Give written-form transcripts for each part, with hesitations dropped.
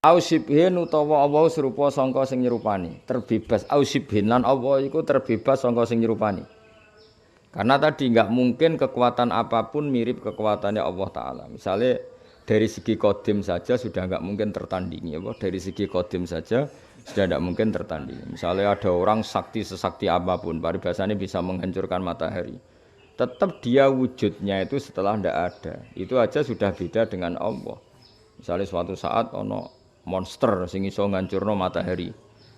Ausibhin utawa Allah serupa sangka sing nyerupani, terbebas ausibhin lan Allah iku terbebas sangka sing nyerupani. Karena tadi enggak mungkin kekuatan apapun mirip kekuatannya Allah Ta'ala. Misalnya dari segi kodim saja sudah enggak mungkin tertandingi. Dari segi kodim saja sudah enggak mungkin tertandingi. Misalnya ada orang sakti sesakti apapun, paribasanya bisa menghancurkan matahari. Tetap dia wujudnya itu setelah enggak ada. Itu aja sudah beda dengan Allah. Misalnya suatu saat ono monster sing iso ngancurno matahari.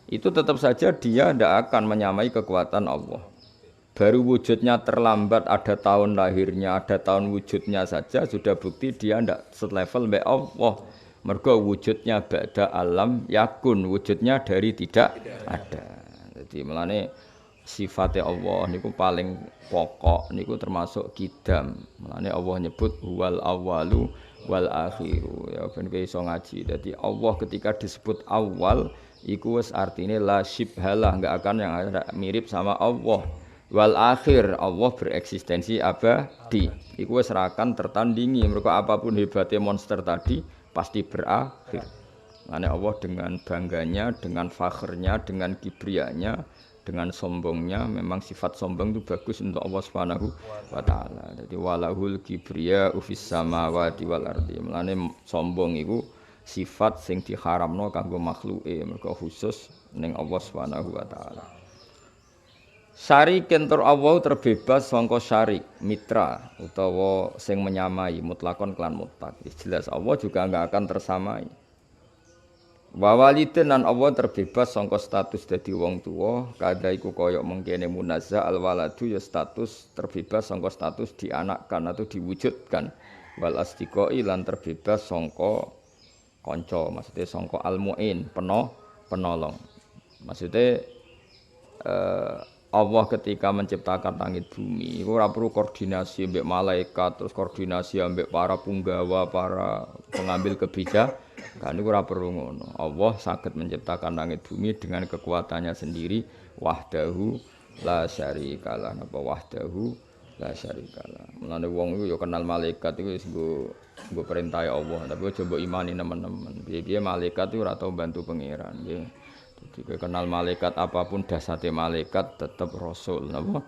Itu tetap saja dia ndak akan menyamai kekuatan Allah. Baru wujudnya terlambat, ada tahun lahirnya, ada tahun wujudnya saja sudah bukti dia ndak selevel mbek Allah. Mergo wujudnya ba'da alam yakun, wujudnya dari tidak ada. Jadi melane sifatnya Allah niku paling pokok niku termasuk kidam. Melane Allah nyebut huwal awwalu wal akhiru, ya ben kowe iso ngaji. Dadi Allah ketika disebut awal iku wis artine la syibhalah, enggak akan yang mirip sama Allah. Wal akhir, Allah bereksistensi abadi. Iku wis ra akan tertandingi. Mergo apapun hebatnya monster tadi pasti berakhir. Mane Allah dengan bangganya, dengan fakhrnya, dengan kibrianya, dengan sombongnya, memang sifat sombong itu bagus untuk Allah Subhanahu wa taala. Jadi walahul kibriya fis samawati wal ardi. Mulane sombong iku sifat sing diharamno kanggo makhluke, mergo khusus ning Allah Subhanahu wa taala. Syarik kentur Allah terbebas sangka syarik, mitra utawa sing menyamai mutlakon kelan mutlak. Jelas Allah juga enggak akan tersamai. Wa walidin lan Allah terbebas sangka status dadi wong tuwa, kada iku kaya mengkene munazza al waladu ya status terbebas sangka status dianakkan atau diwujudkan. Wal astiqoi lan terbebas sangka kanca, maksudnya sangka al muin, penolong. Maksudnya Allah ketika menciptakan langit bumi iku ora perlu koordinasi ambek malaikat, terus koordinasi ambek para punggawa, para pengambil kebijakan. Kan iku ora perlu ngono. Allah saged menciptakan langit bumi dengan kekuatannya sendiri, wahdahu la syarikalah. Napa wahdahu la syarikalah. Mulane wong iku ya kenal malaikat iku wis nggo perintah Allah, tapi coba imani teman-teman. Piye-piye malaikat iku ora tau bantu pangeran, nggih. Jadi kenal malaikat apapun dasate malaikat tetap rasul, napa?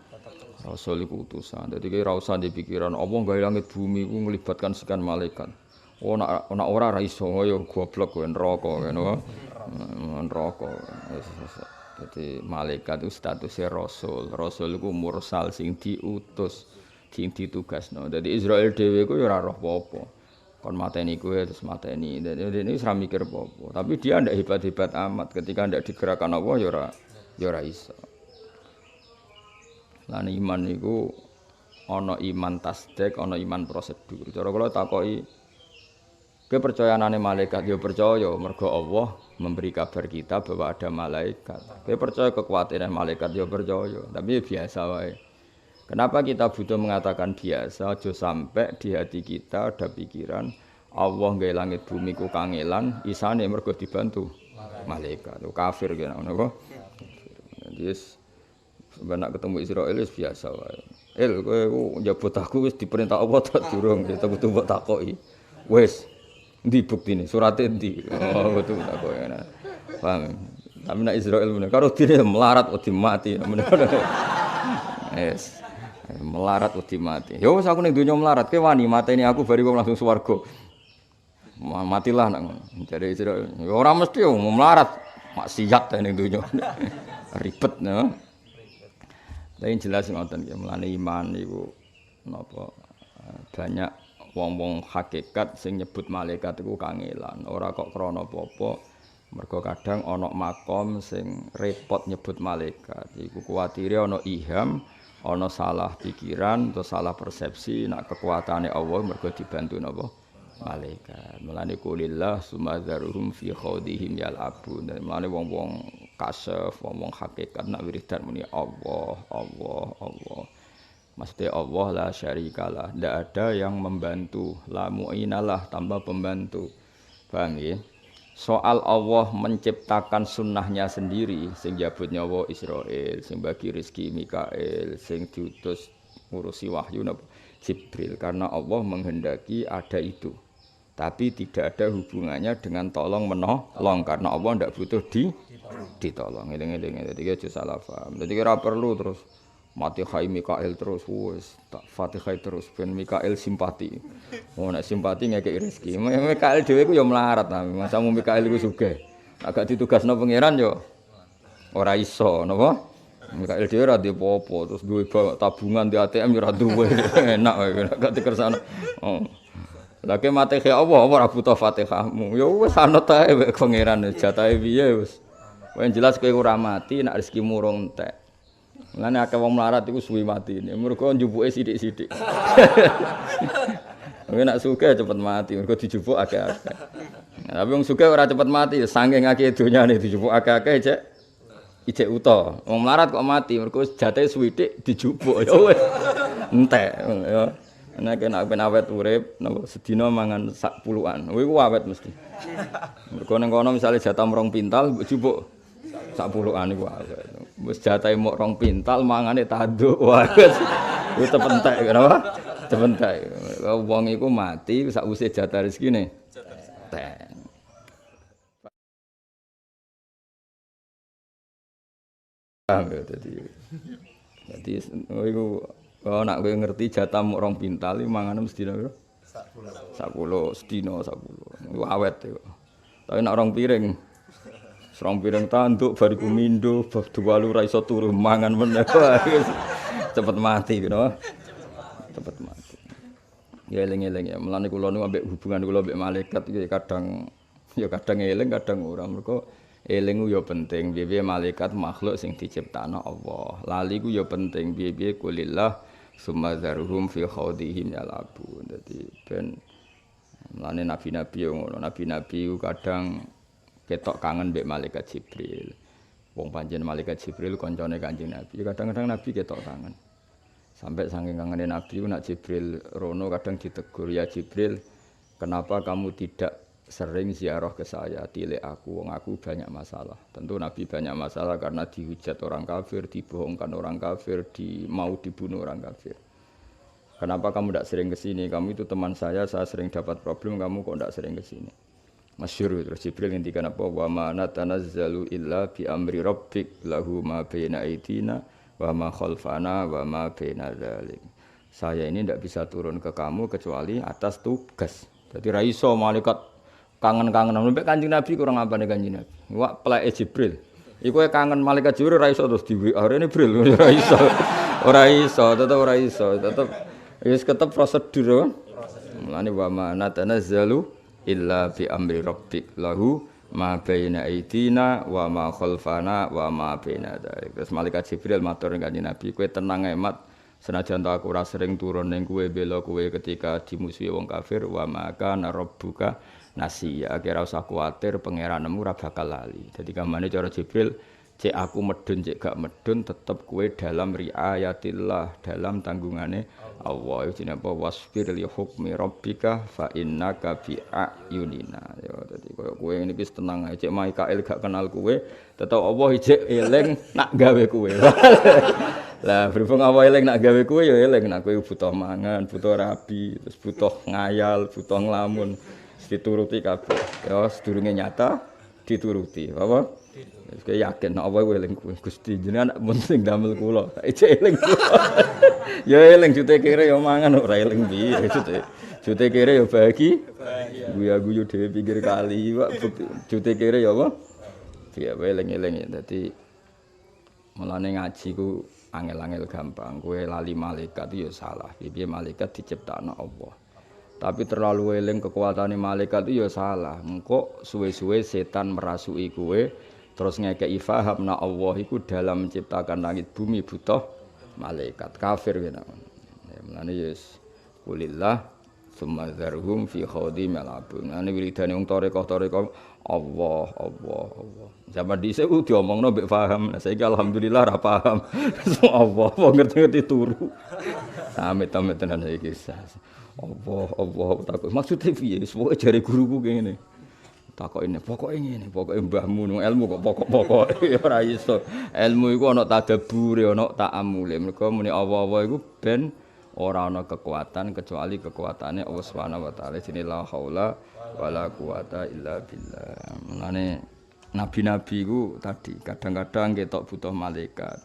Rasul iku utusan. Dadi ki ora usah dipikiran Allah gawe langit bumi iku melibatkan sekian malaikat. Oh nak ora ra iso ya goblok kowe neraka ngono. Neraka. Dadi malaikat itu statusnya rasul. Rasul iku mursal sing diutus, sing ditugasno. Dadi Israil dhewe iku ya ora roh apa-apa. Kon mateni kowe terus mateni. Dene wis ra mikir apa-apa. Tapi dia ndak hebat-hebat amat ketika ndak digerakkan Allah ya ora iso. Lan iman niku ana iman tasdik, ana iman prosedur. Cara kula takoki kepercayaanane malaikat ya percaya mergo Allah memberi kabar kita bahwa ada malaikat. Kowe percaya kekuatan malaikat ya percaya, tapi ya biasa wae. Kenapa kita butuh mengatakan biasa? Aja sampai di hati kita ada pikiran Allah gawe langit bumi ku kangelan, isane mergo dibantu malaikat. Kafir kene ngono kok. Yes. Sebenarnya ketemu Israil wis biasa wae. Kowe njabut aku wis diperintah Allah tak durung, ya butuh mbok takoki. Wis ndi buktine? Surate ndi? Oh, betul takoki. Paham. Tapi nek Israil meneh karo dine melarat wedi mati. Yes. Melarat wedi mati. Ya wis aku ning donya melarat, kowe wani mateni aku bari wong langsung swarga. Matilah nek ngono. Jare Israil, ya ora mesti yo melarat, maksiat ning donya. Ribet no. Tapi jelas ngoten nggih, mulane iman iku napa banyak wong-wong hakikat sing nyebut malaikat iku kangelan. Ora kok krana apa-apa. Mergo kadang ana makom sing repot nyebut malaikat. Iku kuwatire ana iham, ana salah pikiran atau salah persepsi nak kekuatane Allah mergo dibantu napa malaikat. Mulane kulillah sumadzaruhum fi khawdihim yal'abun. Mulane wong-wong kasef, wong-wong hakikat nak wiridan muni Allah, Allah, Allah. Maksudnya Allah la syarikalah, tidak ada yang membantu, la mu'inalah tambah pembantu. Paham ya? Soal Allah menciptakan sunnahnya sendiri, sing jabut nyawa Israil, sing bagi rezeki Mikail, sing diutus ngurusi wahyu, Jibril karena Allah menghendaki ada itu. Tapi tidak ada hubungannya dengan tolong menolong karena Allah tidak butuh ditolong. Eling-eling dadi aja salah paham. Dadi ora perlu terus Fatihah Mikail terus wis tak Fatihah terus ben Mikail simpati. Oh nek simpati ngekeki rezeki. Mikail dhewe ku ya melarat ta. Masamu Mikail iku sugih. Agak ditugasno pangeran yo ora iso napa? Mikail dhewe ora duwe apa-apa terus duwe tabungan di ATM yo ora duwe. Enak wae gak dikersano. Oh. Lagi Fatihah Allah ora butuh Fatihahmu. Ya wis anut ae pangeran jatahe piye wis. Wong jelas kowe ora mati nek rezekimu urung entek. Mulane akeh wong melarat iku suwi matine. Mergo njupuke sithik-sithik. Kowe nek sugih cepet mati, mergo dijupuk akeh-akeh. Tapi wong sugih ora cepet mati, saking akeh donyane dijupuk akeh-akeh ijek uta. Wong melarat kok mati, mergo jatahe suwidik dijupuk ya wis. Entek ya. Nek ben awet urip, sedina mangan sak puluhan. Kuwi ku awet mesti. Mergo ning kono misale jatah 2 pintal mbok jupuk sak puluhan iku awet. Wis jatahe mok 2 pintal mangane tanduk. Wah, wis tepentek kenapa? Tepentek. Wong iku mati sakwise jatah rezekine. Tek. Paham ya dadi iku nak kowe ngerti jatah mok 2 pintal iki mangane mesti piro? 10 sedina 10. Iku awet iku. Tapi nak 2 piring serong piring tanduk bariku mindo duwalu ra iso turu mangan meneh cepet mati ngono cepet mati ya eling-eling ya mulane kula nu ambek hubungan kula ambek malaikat iki kadang eling kadang ora mergo eling ya penting piye-piye malaikat makhluk sing diciptakno Allah lali ku ya penting piye-piye kulillah summa zaruhum fi khawdihim yalabun dadi ben mulane nabi-nabi yo ngono nabi-nabi kadang ketok kangen mbek malaikat Jibril. Wong pancen malaikat Jibril kancane Kanjeng Nabi. Kadang-kadang Nabi ketok kangen. Sampai saking kangene Nabi nak Jibril rono kadang ditegur, "Ya Jibril, kenapa kamu tidak sering ziarah ke saya? Tilik aku, wong aku banyak masalah." Tentu Nabi banyak masalah karena dihujat orang kafir, dibohongkan orang kafir, mau dibunuh orang kafir. Kenapa kamu tidak sering ke sini? Kamu itu teman saya sering dapat problem, kamu kok tidak sering ke sini? Masyhur terus Jibril ngendikan apa wa ma natanazzalu illa bi amri rabbik lahu ma baina aidina wa ma khalfana wa ma baina dzalik. Saya ini ndak bisa turun ke kamu kecuali atas tugas. Jadi ra iso malaikat kangen-kangen sampai Kanjeng Nabi kurang apa nih Kanjeng Nabi. Wak peleke Jibril. Iku kangen malaikat Jibril ra iso terus di WA rene Jibril ora iso. Tetep ora iso, tetep wis ketep prosedur. Mulane wa ma natanazzalu illa bi amri rabbik lahu ma baina aidina wa ma khalfana wa ma baina dzalik. Terus malaikat Jibril matur kanjeng Nabi, kowe tenang emat senajan aku ora sering turun ning kowe bela kowe ketika dimusuhi wong kafir wa maka rabbuka nasiya. Kira usah kuwatir pangeranmu ora bakal lali. Dadi kamane cara Jibril cek aku medun cek gak medun tetep kowe dalam riayatillah dalam tanggungane Allah iki jenenge apa wasfir li hukmi rabbika fa innaka bi ayunina ya dadi kowe ngene iki tenang ae cek Mikail gak kenal kowe tetep Allah ijek eling nak gawe kowe lah berhubung Allah eling nak gawe kowe ya eling nak kowe butuh mangan butuh rabi terus butuh ngayal butuh nglamun dituruti kabeh ya sedurunge nyata dituruti apa Kowe yakin nek apa eling Gusti jenengan mun sing damel kula. Ijek eling kula. Ya eling jute kere ya mangan ora eling piye jute. Jute kere ya bagi. Guyu-guyu dhewe pinggir kali, Pak. Jute kere ya apa? Ya eling-eling ya. Dadi mulane ngaji ku angel-angel gampang. Kowe lali malaikat ya salah. Piye malaikat diciptakno Allah. Tapi terlalu eling kekuatane malaikat itu ya salah. Engko suwe-suwe setan merasuki kowe terus ngekeki faham na Allah iku dalam menciptakan langit bumi butuh malaikat kafir kena. Ya mulane yes kulillah summa zarhum fi khawdim alabun. Ane wiridane wong tarekah-tarekah Allah. Zaman dhisik ku diomongno mbek paham. Nah saiki alhamdulillah ra paham. Allah ngerti-ngerti turu. Amit-amit tenan saiki. Allah takut. Maksudnya piye? Pokoke jare guruku kene. Takok ini, pokoknya mbahmu nang ilmu kok pokok ya ora iso. Ilmu iku ana tadabbure, ana ta'amule. Mergo muni Allah iku ben Ora ana kekuatan kecuali kekuatane Allah Subhanahu wa taala. Jenenge la haula wala quwata illa billah. Mulane nabi-nabi ku tadi kadang-kadang ketok butuh malaikat.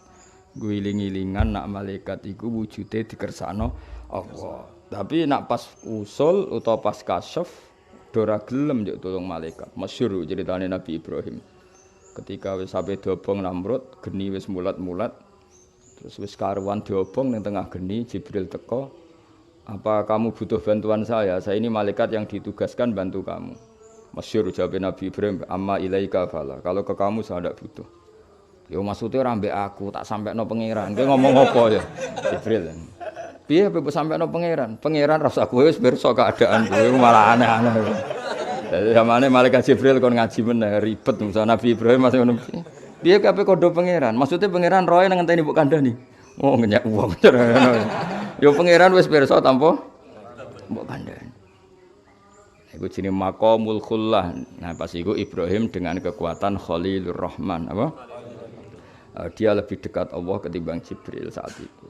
Guling-gilingan nak malaikat iku wujude dikersakno Allah. Tapi nak pas usul utawa pas kasyaf ora gelem njuk tulung malaikat. Masyhur ceritane Nabi Ibrahim. Ketika wis sampe diobong Namrud, geni wis mulat-mulat. Terus wis karuan diobong ning tengah geni, Jibril teko. Apa kamu butuh bantuan saya? Saya ini malaikat yang ditugaskan bantu kamu. Masyhur jawab Nabi Ibrahim, amma ilaika fala. Kalau ke kamu saya tidak butuh. Ya maksudnya ora mbek aku, tak sampekno pangeran. Kowe ngomong apa ya? Jibril. Piye mbok sampekno pangeran? Pangeran rasa kowe wis pirsa keadaan kowe malah aneh-aneh. Dadi zamane malaikat Jibril kon ngaji meneh ribet Musa Nabi Ibrahim masih ngono. Piye kabeh kodo pangeran? Maksudnya pangeran roe nang ngenteni mbok kandhani. Oh ngenyak wong. Ya pangeran wis pirsa tanpa mbok kandhani. Iku jenenge maqamul khullah. Nah pas iku Ibrahim dengan kekuatan Khalilur Rahman apa? Dia lebih dekat Allah ketimbang Jibril saat itu.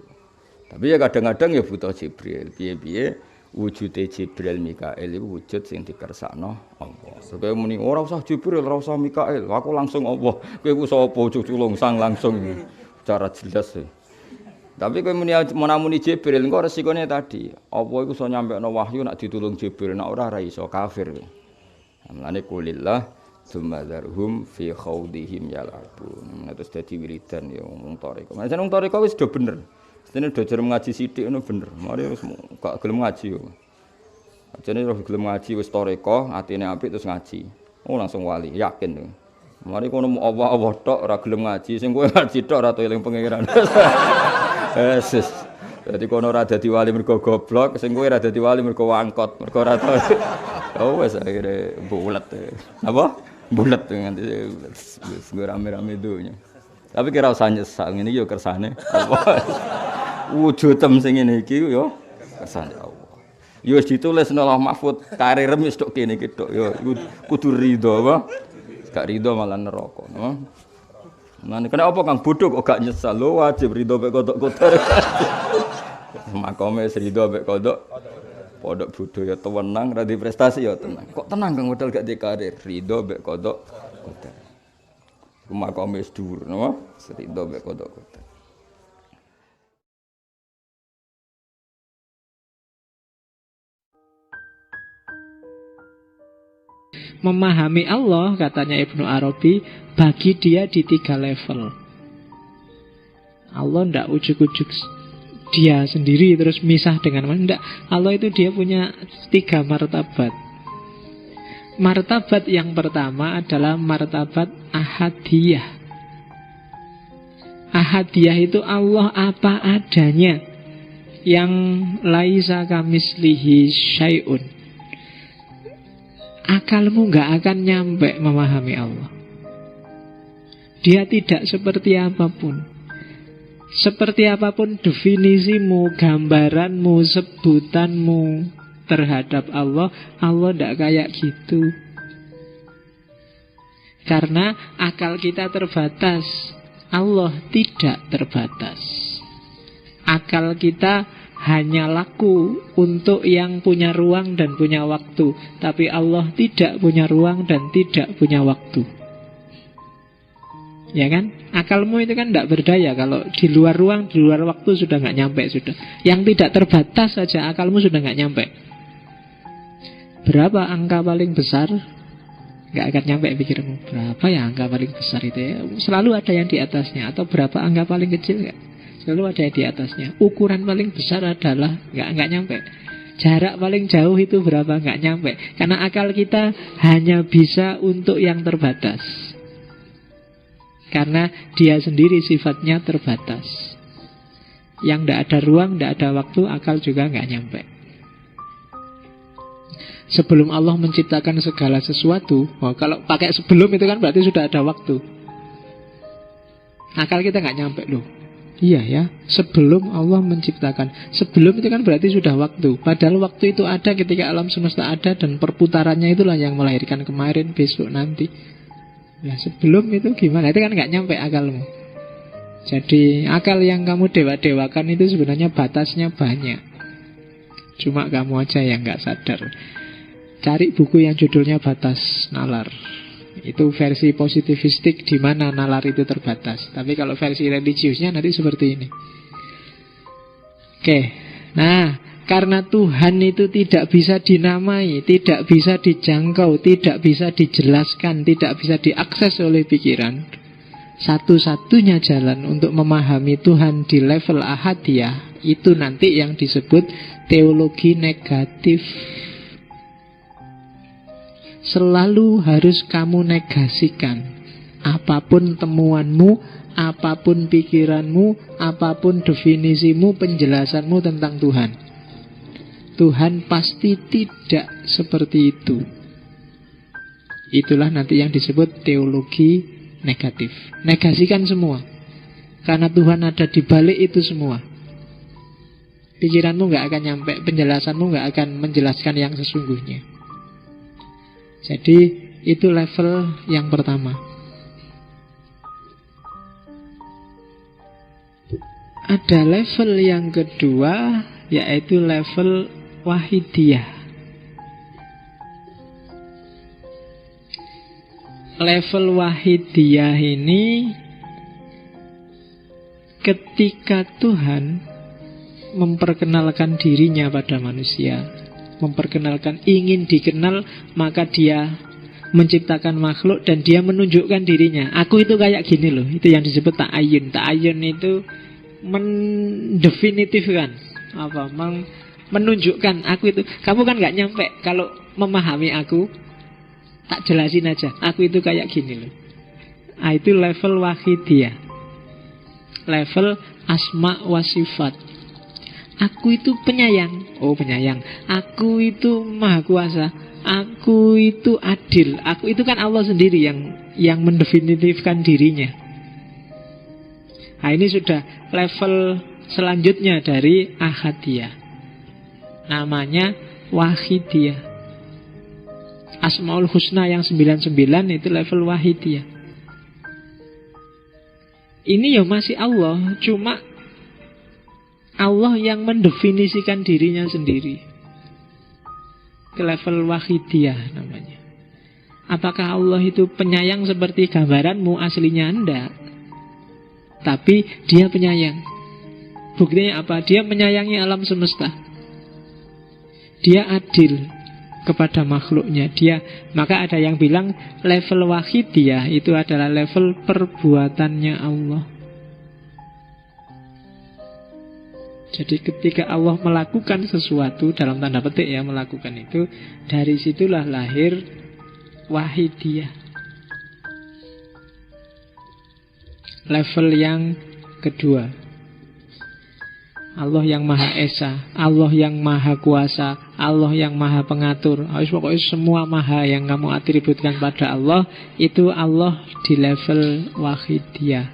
Tapi ya kadang-kadang ya butuh Jibril. Piye-piye wujude Jibril Mikail itu wujud sing dikersakno Allah. Supaya muni ora usah Jibril, ora usah Mikail, aku langsung Allah. Kowe ku sapa cuculung sang langsung secara jelas. Tapi kowe muni Jibril engko resikone tadi. Apa iku iso nyampekno wahyu nak ditulung Jibril, nak ora iso kafir. Mulane kulillah Sumadharhum fi khawdihim yal'abun. Terus dadi wiridan ya wong toriko. Macam wong toriko wis do bener. Dene do jerem ngaji sithik ngono bener. Mari wis gak gelem ngaji yo. Ajane ora gelem ngaji wis toriko, atine apik terus ngaji. Oh langsung wali, yakin. Mari kono Allah tok ora gelem ngaji, sing kowe ngaji tok ora eling pangeran. Yesus. Dadi kono ora dadi wali mergo goblok, sing kowe ora dadi wali mergo wangkot, mergo ora tau. Oh wis akhire bulet. Apa? Bulet nganti wis rame-rame donya. Tapi kira usah nyesal ngene iki yo kersane Allah. Wujudem sing ngene iki yo kersane Allah. Yo wis ditulis nang Mahfud, karirem wis tok kene iki tok yo kudu rido apa? Gak rido malah neraka, no? Nah, kenapa Kang bodoh kok gak nyesal? Lo wajib rido mek kodok-kodok. Makome rido mek kodok. Podok bodoh ya tenang, ra di prestasi ya tenang. Kok tenang Kang modal gak di karir? Rido mek kodok. Makome wis dhuwur, no? Rido mek kodok. Memahami Allah, katanya Ibnu Arabi, bagi dia di 3 level. Allah tidak ujuk-ujuk dia sendiri terus misah dengan Allah. Tidak, Allah itu dia punya 3 martabat. Martabat yang pertama adalah martabat ahadiyah. Ahadiyah itu Allah apa adanya, yang laisa kamislihi syai'un. Akalmu gak akan nyampe memahami Allah. Dia tidak seperti apapun. Seperti apapun definisimu, gambaranmu, sebutanmu terhadap Allah, Allah tidak kayak gitu. Karena akal kita terbatas, Allah tidak terbatas. Akal kita hanya laku untuk yang punya ruang dan punya waktu. Tapi Allah tidak punya ruang dan tidak punya waktu. Ya kan? Akalmu itu kan tidak berdaya. Kalau di luar ruang, di luar waktu sudah nggak nyampe sudah. Yang tidak terbatas saja akalmu sudah nggak nyampe. Berapa angka paling besar? Nggak akan nyampe pikirmu. Berapa ya angka paling besar itu ya? Selalu ada yang di atasnya. Atau berapa angka paling kecil nggak? Selalu ada di atasnya. Ukuran paling besar adalah nggak nyampe. Jarak paling jauh itu berapa? Nggak nyampe. Karena akal kita hanya bisa untuk yang terbatas. Karena dia sendiri sifatnya terbatas. Yang nggak ada ruang, nggak ada waktu, akal juga nggak nyampe. Sebelum Allah menciptakan segala sesuatu, kalau pakai sebelum itu kan berarti sudah ada waktu. Akal kita nggak nyampe loh. Iya ya, sebelum Allah menciptakan. Sebelum itu kan berarti sudah waktu. Padahal waktu itu ada ketika alam semesta ada. Dan perputarannya itulah yang melahirkan kemarin, besok, nanti. Ya sebelum itu gimana? Itu kan gak nyampe akalmu. Jadi akal yang kamu dewa-dewakan itu sebenarnya batasnya banyak. Cuma kamu aja yang nggak sadar. Cari buku yang judulnya Batas Nalar. Itu versi positivistik di mana nalar itu terbatas. Tapi kalau versi religiusnya nanti seperti ini. Oke. Nah, karena Tuhan itu tidak bisa dinamai, tidak bisa dijangkau, tidak bisa dijelaskan, tidak bisa diakses oleh pikiran, satu-satunya jalan untuk memahami Tuhan di level ahadiyah itu nanti yang disebut teologi negatif. Selalu harus kamu negasikan apapun temuanmu, apapun pikiranmu, apapun definisimu, penjelasanmu tentang Tuhan. Tuhan pasti tidak seperti itu. Itulah nanti yang disebut teologi negatif. Negasikan semua. Karena Tuhan ada di balik itu semua. Pikiranmu gak akan nyampe, penjelasanmu gak akan menjelaskan yang sesungguhnya. Jadi itu level yang pertama. Ada level yang kedua, yaitu level wahidiyah. Level wahidiyah ini ketika Tuhan memperkenalkan dirinya pada manusia, memperkenalkan ingin dikenal, maka dia menciptakan makhluk dan dia menunjukkan dirinya. Aku itu kayak gini loh. Itu yang disebut ta'ayun. Ta'ayun itu mendefinitifkan, menunjukkan aku itu. Kamu kan gak nyampe kalau memahami aku. Tak jelasin aja, aku itu kayak gini loh. Nah, itu level wahidiyah. Level asma wa sifat. Aku itu penyayang. Oh, penyayang. Aku itu maha kuasa. Aku itu adil. Aku itu kan Allah sendiri yang mendefinitifkan dirinya. Nah, ini sudah level selanjutnya dari ahadiyah. Namanya wahidiyah. Asmaul Husna yang 99 itu level wahidiyah. Ini ya masih Allah, cuma Allah yang mendefinisikan dirinya sendiri. Ke level wahidiyah namanya. Apakah Allah itu penyayang seperti gambaranmu? Aslinya enggak. Tapi dia penyayang. Buktinya apa? Dia menyayangi alam semesta. Dia adil kepada makhluknya. Maka ada yang bilang level wahidiyah itu adalah level perbuatannya Allah. Jadi ketika Allah melakukan sesuatu, dalam tanda petik ya, melakukan itu, dari situlah lahir wahidiyah. Level yang kedua, Allah yang Maha Esa, Allah yang Maha Kuasa, Allah yang Maha Pengatur. Pokoknya semua Maha yang kamu atributkan pada Allah, itu Allah di level wahidiyah.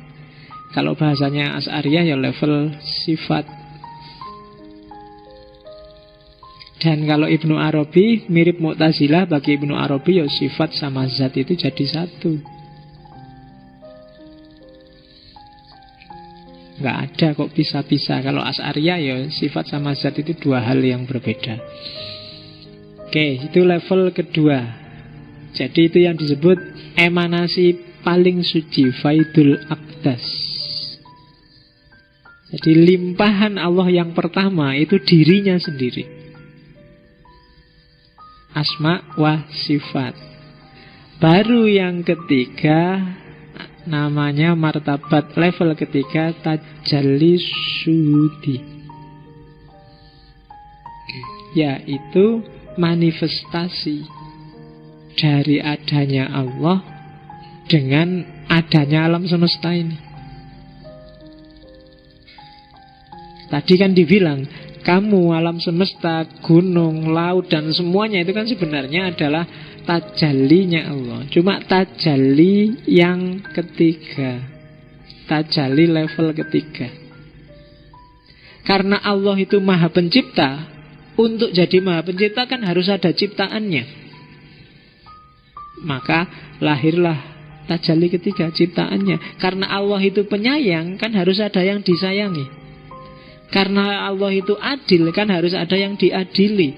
Kalau bahasanya Asy'ariyah ya level sifat. Dan kalau Ibnu Arabi mirip Mu'tazilah, bagi Ibnu Arabi ya sifat sama zat itu jadi satu. Nggak ada kok pisah-pisah. Kalau Asy'ariyah ya sifat sama zat itu dua hal yang berbeda. Oke, itu level kedua. Jadi itu yang disebut emanasi paling suci, Faidul Aqdas. Jadi limpahan Allah yang pertama itu dirinya sendiri. Asma wa sifat. Baru yang ketiga namanya martabat level ketiga tajalli syuhudi, yaitu manifestasi dari adanya Allah dengan adanya alam semesta ini. Tadi kan dibilang kamu, alam semesta, gunung, laut, dan semuanya itu kan sebenarnya adalah tajallinya Allah. Cuma tajalli yang ketiga, tajalli level ketiga. Karena Allah itu Maha Pencipta, untuk jadi Maha Pencipta kan harus ada ciptaannya. Maka lahirlah tajalli ketiga, ciptaannya. Karena Allah itu penyayang, kan harus ada yang disayangi. Karena Allah itu adil, kan harus ada yang diadili.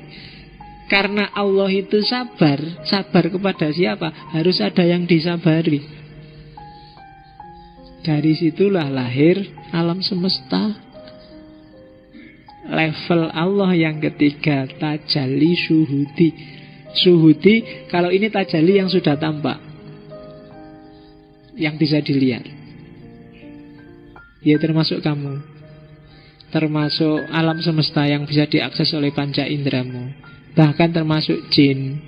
Karena Allah itu sabar, sabar kepada siapa? Harus ada yang disabari. Dari situlah lahir alam semesta. Level Allah yang ketiga, tajalli syuhudi. Syuhudi, kalau ini tajalli yang sudah tampak, yang bisa dilihat. Ya termasuk kamu, termasuk alam semesta yang bisa diakses oleh panca indramu, bahkan termasuk jin,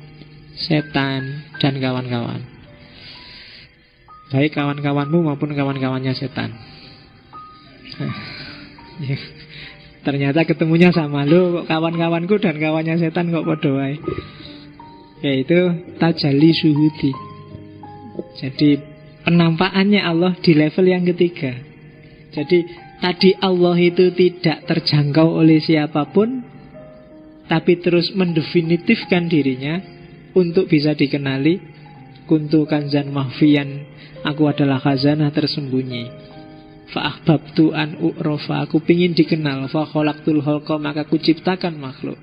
setan, dan kawan-kawan. Baik kawan-kawanmu maupun kawan-kawannya setan. Ya. Ternyata ketemunya sama. Lo kawan-kawanku dan kawannya setan kok podo wae. Yaitu tajalli syuhudi. Jadi penampakannya Allah di level yang ketiga. Jadi tadi Allah itu tidak terjangkau oleh siapapun, tapi terus mendefinitifkan dirinya untuk bisa dikenali. Kuntu kanzan mahfiyan, aku adalah khazanah tersembunyi. Fa'ahbabtu an u'rofa, aku pingin dikenal. Fakholaktul holqa, maka aku ciptakan makhluk.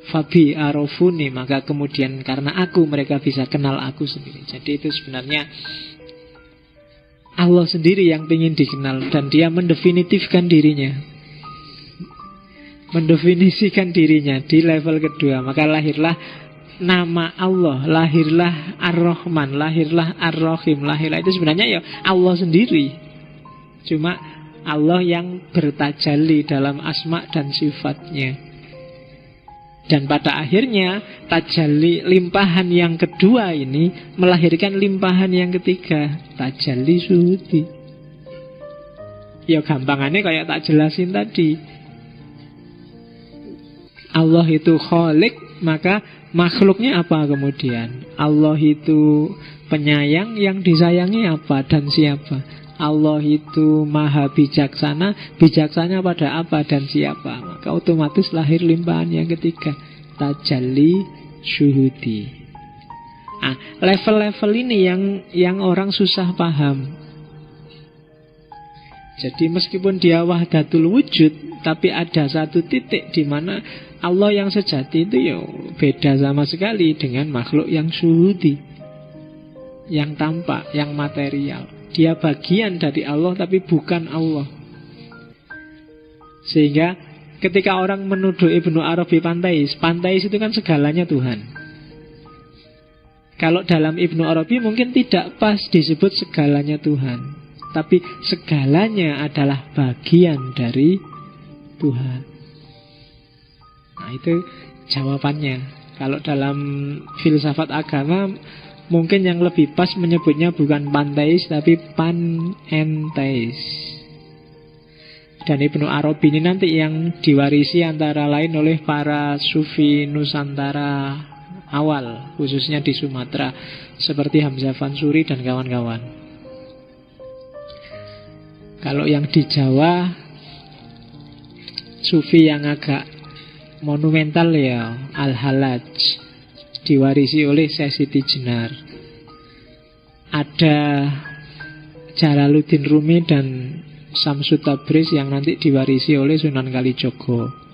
Fabi arofuni, maka kemudian karena aku mereka bisa kenal aku sendiri. Jadi itu sebenarnya Allah sendiri yang pingin dikenal, dan dia mendefinitifkan dirinya, mendefinisikan dirinya di level kedua. Maka lahirlah nama Allah, lahirlah Ar-Rahman, lahirlah Ar-Rahim, lahirlah itu sebenarnya ya Allah sendiri. Cuma Allah yang bertajalli dalam asma dan sifatnya. Dan pada akhirnya tajalli limpahan yang kedua ini melahirkan limpahan yang ketiga, tajalli syuhudi. Ya gampangannya kayak tak jelasin tadi. Allah itu khalik, maka makhluknya apa kemudian? Allah itu penyayang, yang disayangi apa dan siapa? Allah itu maha bijaksana, bijaksana pada apa dan siapa? Maka otomatis lahir limpahan yang ketiga, tajalli syuhudi. Level-level ini yang orang susah paham. Jadi meskipun dia wahdatul wujud, tapi ada satu titik di mana Allah yang sejati itu ya beda sama sekali dengan makhluk yang syuhudi, yang tampak, yang material. Dia bagian dari Allah tapi bukan Allah. Sehingga ketika orang menuduh Ibnu Arabi panteis, panteis itu kan segalanya Tuhan. Kalau dalam Ibnu Arabi mungkin tidak pas disebut segalanya Tuhan, tapi segalanya adalah bagian dari Tuhan. Nah itu jawabannya. Kalau dalam filsafat agama mungkin yang lebih pas menyebutnya bukan panteis tapi panenteis. Dan Ibnu Arabi ini nanti yang diwarisi antara lain oleh para sufi Nusantara awal, khususnya di Sumatera, seperti Hamzah Fansuri dan kawan-kawan. Kalau yang di Jawa, sufi yang agak monumental ya Al-Halaj, diwarisi oleh Syekh Siti Jenar. Ada Jalaluddin Rumi dan Samsut Tabriz yang nanti diwarisi oleh Sunan Kalijogo.